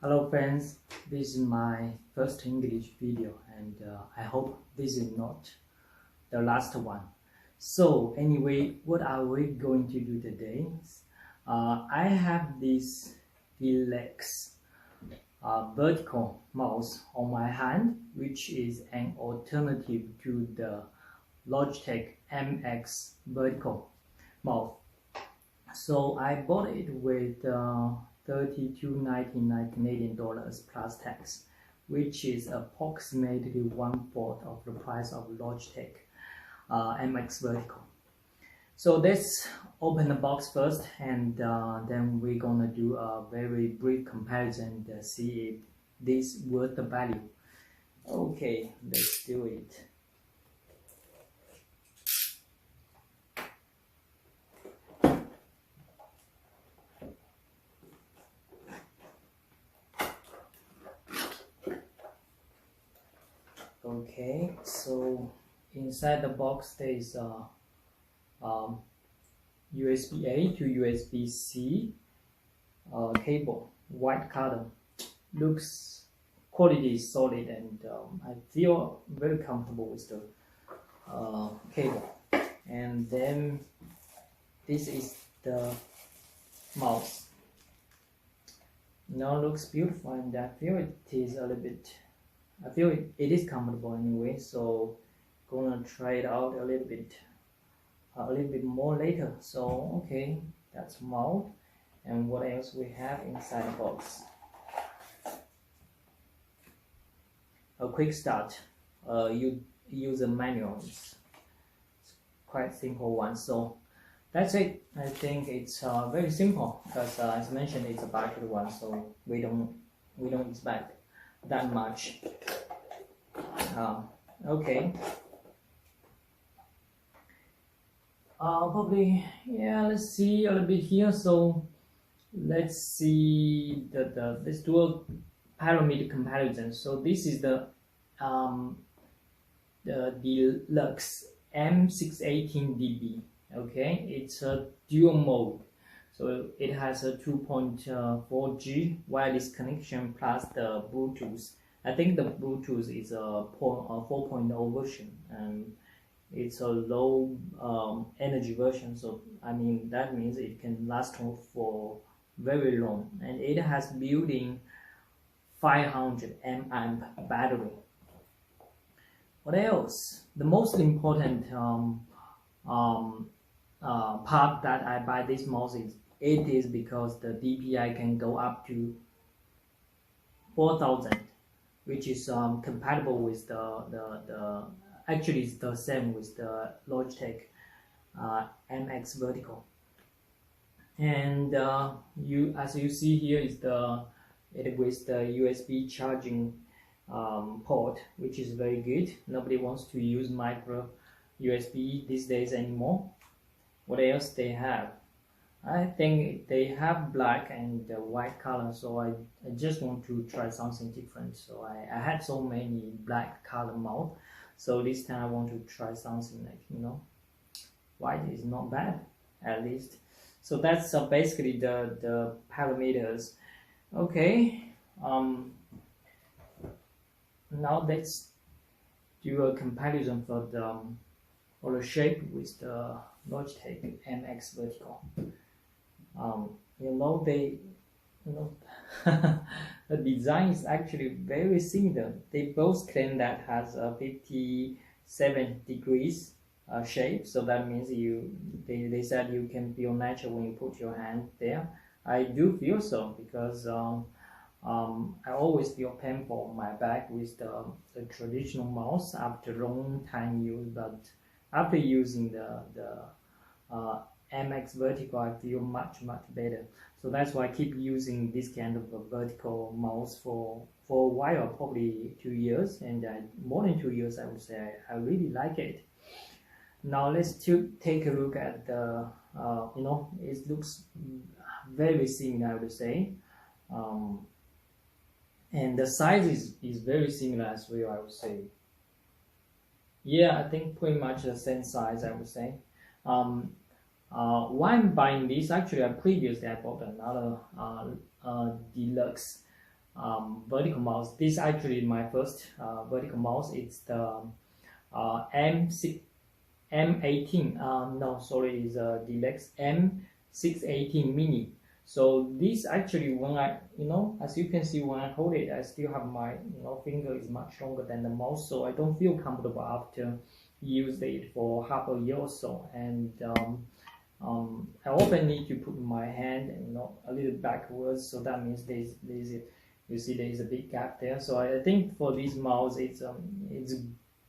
Hello friends, this is my first English video and I hope this is not the last one. So anyway, what are we going to do today? I have this Delux Vertical mouse on my hand, which is an alternative to the Logitech MX Vertical mouse. So I bought it with $32.99 Canadian dollars plus tax, which is approximately 1/4 of the price of Logitech MX Vertical. So let's open the box first, and then we're gonna do a very brief comparison to see if this worth the value. Okay, let's do it. Okay, so inside the box there is a USB-A to USB-C cable, white color. Looks quality is solid, and I feel very comfortable with the cable. And then this is the mouse. Now looks beautiful, and I feel it is a little bit. I feel it is comfortable anyway, so gonna try it out a little bit more later. So okay, that's mouse. And what else we have inside the box? A quick start. You use a manual. It's quite simple one. So that's it. I think it's very simple because as mentioned, it's a budget one, so we don't expect that much. Okay. Probably, yeah, let's see a little bit here. So let's see let's do a parameter comparison. So this is the Delux M618DB. Okay, it's a dual mode. So it has a 2.4G wireless connection plus the Bluetooth. I think the Bluetooth is a 4.0 version, and it's a low energy version. So I mean that means it can last for very long, and it has built-in 500 mAh battery. What else? The most important part that I buy this mouse is because the DPI can go up to 4000, which is compatible with the actually it's the same with the Logitech MX Vertical. And as you see here is it with the USB charging port, which is very good. Nobody wants to use micro USB these days anymore. What else they have? I think they have black and white color, so I just want to try something different. So I had so many black color mouse, so this time I want to try something like, white is not bad at least. So that's basically the parameters. Okay, now let's do a comparison for the shape with the Logitech MX Vertical. The design is actually very similar. They both claim that has a 57 degrees shape, so that means they said you can feel natural when you put your hand there. I do feel so because I always feel painful on my back with the traditional mouse after a long time use, but after using the MX Vertical, I feel much better. So that's why I keep using this kind of a vertical mouse for a while, probably 2 years, and more than 2 years I would say. I really like it. Now let's take a look at the it looks very similar, I would say, and the size is very similar as well, I would say. Yeah, I think pretty much the same size, I would say. Why I'm buying this? Actually, previously I bought another Delux vertical mouse. This is actually my first vertical mouse. It's the M18. No, sorry, it's Delux M618 Mini. So this actually, when I, as you can see, when I hold it, I still have my, finger is much longer than the mouse, so I don't feel comfortable after use it for half a year or so. And I often need to put my hand, a little backwards, so that means you see there is a big gap there. So I think for this mouse, it's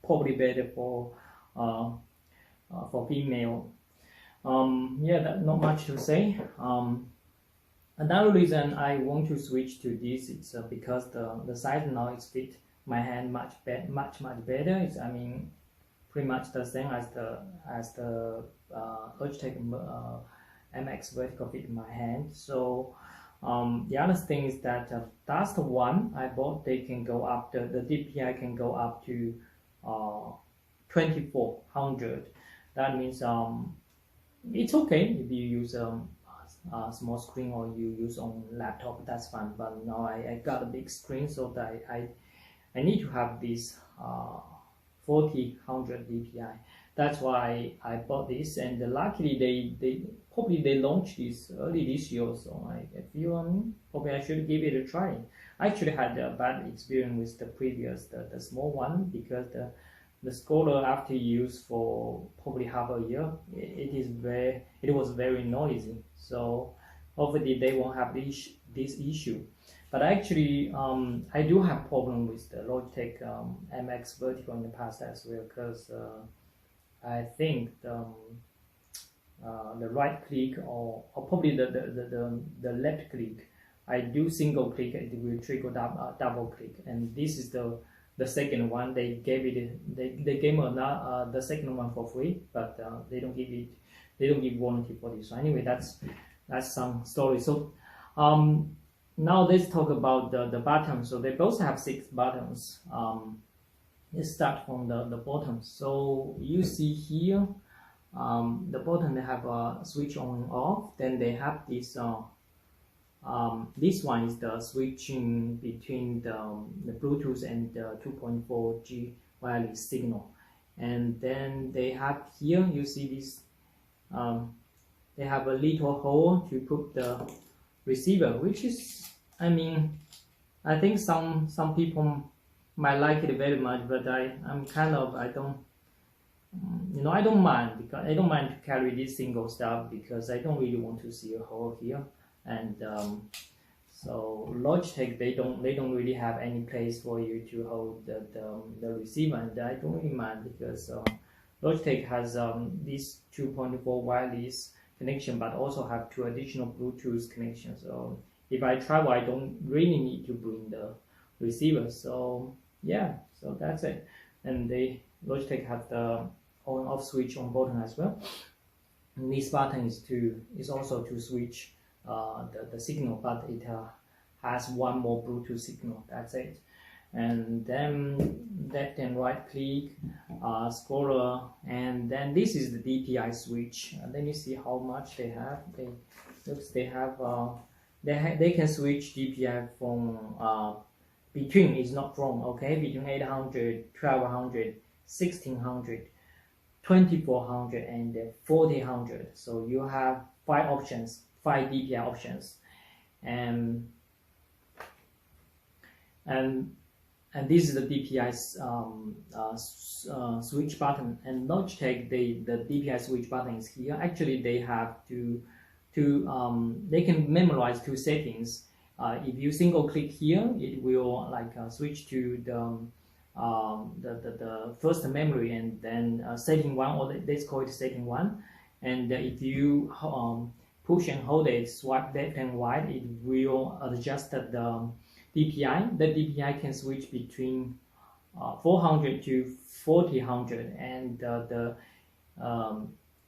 probably better for female. Yeah, not much to say. Another reason I want to switch to this is because the size now is fit my hand much better. It's, I mean, pretty much the same as the Logitech MX Vertical fit my hand. So the other thing is that that's the one I bought. They can go up, the DPI can go up to 2400. That means it's okay if you use a small screen or you use on laptop, that's fine. But now I got a big screen, so that I need to have this 4000 DPI. That's why I bought this, and luckily they launched this early this year, so I feel probably I should give it a try. I actually had a bad experience with the previous, the small one, because the Scholar, after use for probably half a year, it was very noisy. So hopefully they won't have this issue. But actually, I do have problem with the Logitech MX Vertical in the past as well, because I think the right click or probably the left click, I do single click, it will trigger double click, and this is the second one. They gave the second one for free, but they don't give warranty for this. So anyway, that's some story. So now let's talk about the buttons. So they both have 6 buttons. Let's start from the bottom. So you see here, the bottom, they have a switch on and off. Then they have this this one is the switching between the Bluetooth and the 2.4G wireless signal. And then they have here, you see this, they have a little hole to put the receiver, which is, I mean, I think some people might like it very much, but I'm kind of, I don't mind, because I don't mind to carry this single stuff, because I don't really want to see a hole here. And so Logitech, they don't really have any place for you to hold the receiver, and I don't really mind, because Logitech has this 2.4 wireless connection, but also have 2 additional Bluetooth connections. So if I travel, I don't really need to bring the receiver. So yeah, so that's it. And Logitech have the on-off switch on button as well. And this button is also to switch the signal, but it has one more Bluetooth signal. That's it. And then left and right click, scroller, and then this is the DPI switch. And then you see how much they have. They can switch DPI from between, is not from, okay, between 800, 1200, 1600, 2400, and 4000. So you have 5 options, 5 DPI options, and this is the DPI switch button. And Logitech, the DPI switch button is here. Actually, they have they can memorize 2 settings. If you single click here, it will switch to the first memory, and then setting 1, or let's call it setting 1. And if you push and hold it, swipe left and right, it will adjust the DPI. The DPI can switch between 400 to 4000, and the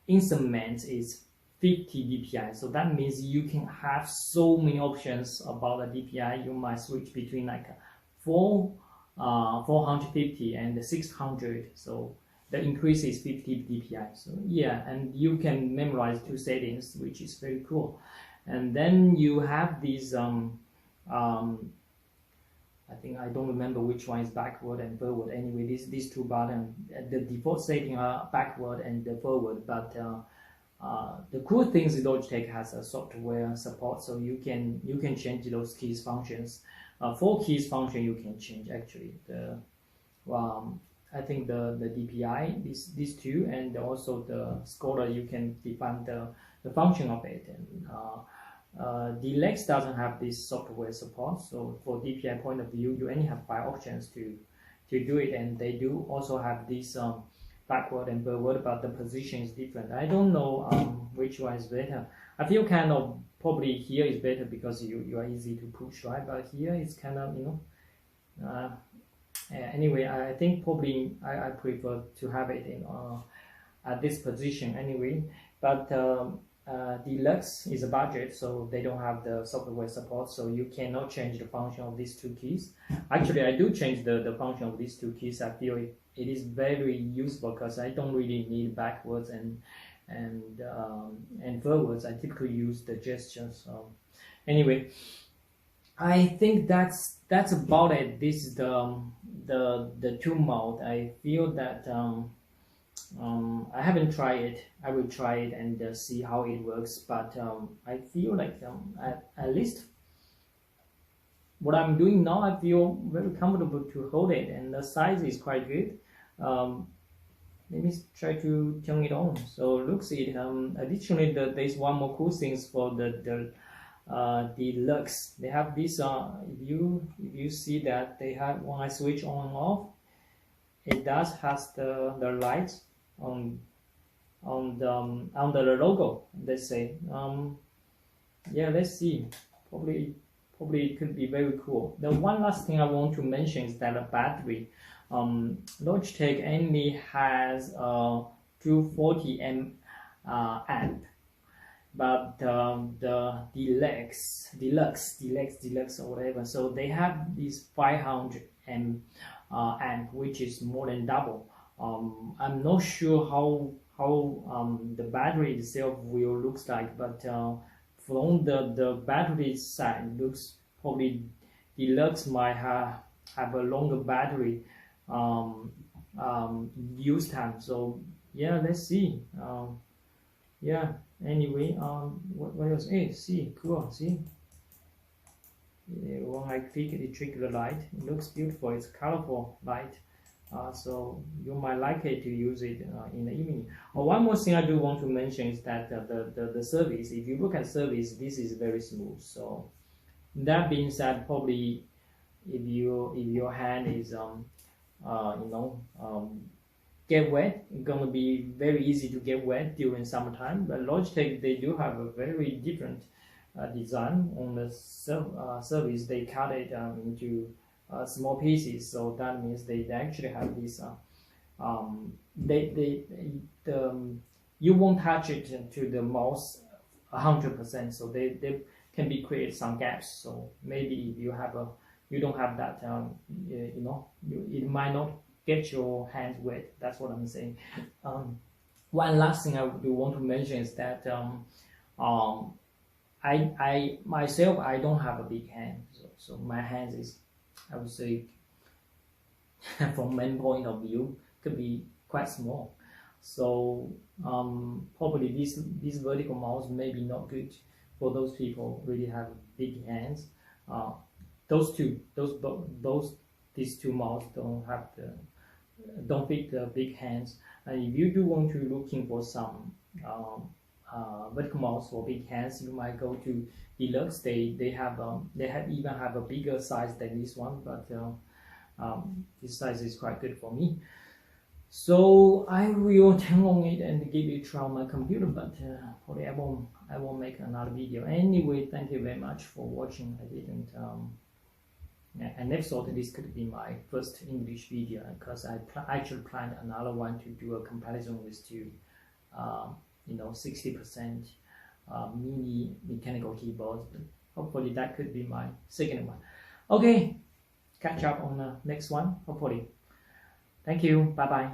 instrument is 50 DPI. So that means you can have so many options about the DPI. You might switch between 450 and 600. So the increase is 50 DPI. So yeah, and you can memorize 2 settings, which is very cool. And then you have these think I don't remember which one is backward and forward. Anyway, these two buttons, the default setting are backward and the forward. But the cool thing is Logitech has a software support, so you can change those keys functions. 4 keys function you can change actually. I think the DPI, these two, and also the scorer, you can define the function of it. And Delux doesn't have this software support, so for DPI point of view, you only have 5 options to do it, and they do also have this backward and forward, but the position is different. I don't know which one is better. I feel kind of probably here is better because you are easy to push, right? But here it's kind of, you know, anyway, I think probably I prefer to have it in at this position anyway. But Delux is a budget, so they don't have the software support, so you cannot change the function of these 2 keys. Actually, I do change the function of these 2 keys. I feel it is very useful because I don't really need backwards and forwards. I typically use the gestures. Anyway, I think that's about it. This is the tool mode. I feel that I haven't tried it. I will try it and see how it works. But I feel like at least what I'm doing now, I feel very comfortable to hold it, and the size is quite good. Let me try to turn it on. So looks it. Additionally, there's one more cool things for the Delux. They have this. If you see that they have, when I switch on and off, it does has the lights on the logo. Let's say. Yeah, let's see. Probably it could be very cool. The one last thing I want to mention is that the battery. Logitech only has 240 amp, but the Delux or whatever, so they have this 500 amp, which is more than double. I'm not sure how the battery itself will looks like, but from the battery side, looks probably Delux might have a longer battery use time. So yeah, let's see. Yeah, anyway, what else? Hey, see, cool, see, when I click it, it triggers the light. It looks beautiful. It's colorful light. So you might like it to use it in the evening. One more thing I do want to mention is that the service. If you look at service, this is very smooth. So that being said, probably if your hand is get wet, it's gonna be very easy to get wet during summertime. But Logitech, they do have a very different design on the service. They cut it into small pieces, so that means they actually have this. You won't touch it to the mouse 100%. So they can be create some gaps. So maybe if you don't have that, it might not get your hands wet. That's what I'm saying. One last thing I do want to mention is that I myself, I don't have a big hand, so my hands is, I would say, from main point of view, could be quite small. So probably this vertical mouse may be not good for those people really have big hands. These two mouse don't fit the big hands. And if you do want to looking for some vertical mouse for big hands, you might go to Delux. They even have a bigger size than this one, but this size is quite good for me. So I will turn on it and give it a try on my computer, but probably I won't make another video. Anyway, thank you very much for watching. I didn't I never thought this could be my first English video, because I actually planned another one to do a comparison with two 60% mini mechanical keyboards, but hopefully that could be my second one. Okay, catch up on the next one, hopefully. Thank you, bye bye.